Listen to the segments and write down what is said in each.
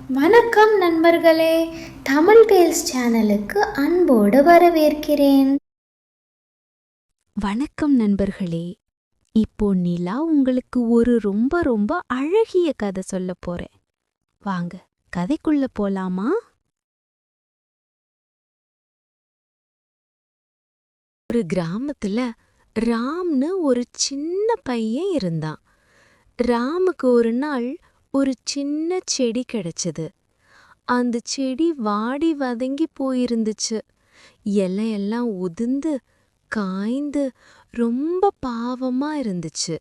வணக்கம் நண்பர்களே, தமிழ் டேல்ஸ் சேனலுக்கு அன்போடு வரவேற்கிறேன். வணக்கம் நண்பர்களே. இப்போ நிலா உங்களுக்கு ஒரு ரொம்ப ரொம்ப அழகிய கதை சொல்ல போறேன். வாங்க கதைக்குள்ள போலாமா? ஒரு கிராமத்துல ராம்னு ஒரு சின்ன பையன் இருந்தான். ராமுக்கு ஒரு நாள் ஒரு சின்ன செடி கிடைச்சது. அந்த செடி வாடி வதங்கி போயிருந்துச்சு. இலையெல்லாம் உதிர்ந்து காய்ந்து ரொம்ப பாவமா இருந்துச்சு.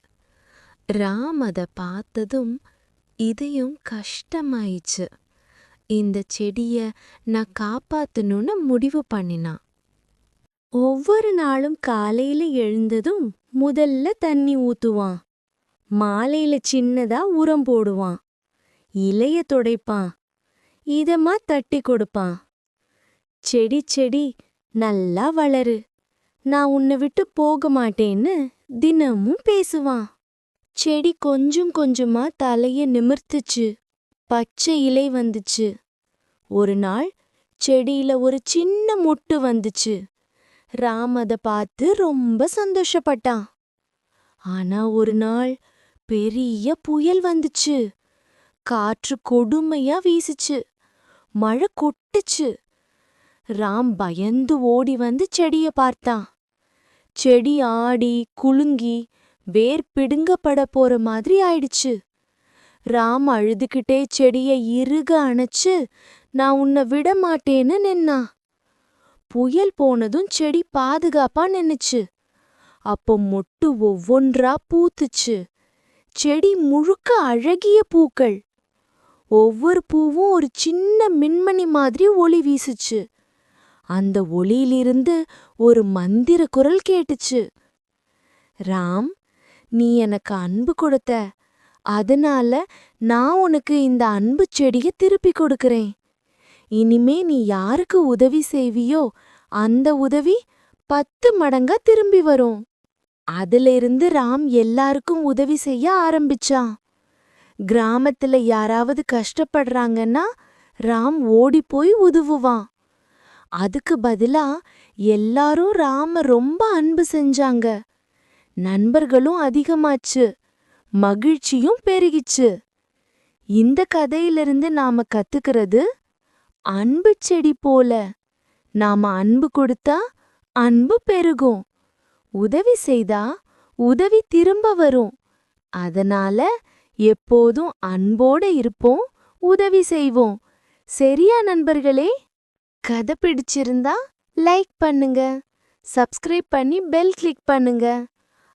ராம் அத பார்த்ததும் இதயம் கஷ்டமாயிச்சு. இந்த செடிய நான் காப்பாத்தணும்னு முடிவு பண்ணினான். ஒவ்வொரு நாளும் காலையில எழுந்ததும் முதல்ல தண்ணி ஊத்துவான். மாலையில சின்னதா உரம் போடுவான். இலைய துடைப்பான். இதமா தட்டி கொடுப்பான். செடி நல்லா வளரு, நான் உன்னை விட்டு போக மாட்டேன்னு தினமும் பேசுவான். செடி கொஞ்சம் கொஞ்சமா தலைய நிமிர்த்துச்சு. பச்சை இலை வந்துச்சு. ஒரு நாள் செடியில ஒரு சின்ன மொட்டு வந்துச்சு. ராம் அத பார்த்து ரொம்ப சந்தோஷப்பட்டான். ஆனா ஒரு நாள் பெரிய புயல் வந்துச்சு. காற்று கொடுமையா வீசுச்சு. மழை கொட்டுச்சு. ராம் பயந்து ஓடி வந்து செடிய பார்த்தான். செடி ஆடி குலுங்கி வேர் பிடுங்கப்பட போற மாதிரி ஆயிடுச்சு. ராம் அழுதுகிட்டே செடிய இறுக அணைச்சு, நான் உன்னை விட மாட்டேன்னு நின்னான். புயல் போனதும் செடி பாதுகாப்பா நின்னுச்சு. அப்போ மொட்டு ஒவ்வொன்றா பூத்துச்சு. செடி முழுக்க அழகிய பூக்கள். ஒவ்வொரு பூவும் ஒரு சின்ன மின்மணி மாதிரி ஒளி வீசுச்சு. அந்த ஒளியிலிருந்து ஒரு மந்திர குரல் கேட்டுச்சு. ராம், நீ எனக்கு அன்பு கொடுத்த, அதனால நான் உனக்கு இந்த அன்பு செடிய திருப்பி கொடுக்கறேன். இனிமே நீ யாருக்கு உதவி செய்வியோ அந்த உதவி 10 மடங்கா திரும்பி வரும். அதிலிருந்து ராம் எல்லாருக்கும் உதவி செய்ய ஆரம்பிச்சான். கிராமத்துல யாராவது கஷ்டப்படுறாங்கன்னா ராம் ஓடி போய் உதவுவான். அதுக்கு பதிலா எல்லாரும் ராம ரொம்ப அன்பு செஞ்சாங்க. நண்பர்களும் அதிகமாச்சு. மகிழ்ச்சியும் பெருகிச்சு. இந்த கதையிலிருந்து நாம கத்துக்கிறது, அன்பு செடி போல நாம அன்பு கொடுத்தா அன்பு பெருகும். உதவி செய்தா உதவி திரும்ப வரும். அதனால எப்போதும் அன்போட இருப்போம், உதவி செய்வோம். சரியா நண்பர்களே? கதை பிடிச்சிருந்தா லைக் பண்ணுங்க, சப்ஸ்கிரைப் பண்ணி பெல் கிளிக் பண்ணுங்க.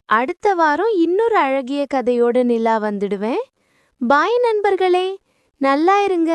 அடுத்த வாரம் இன்னொரு அழகிய கதையோட நிலா வந்துடுவேன். பாய் நண்பர்களே, நல்லா இருங்க.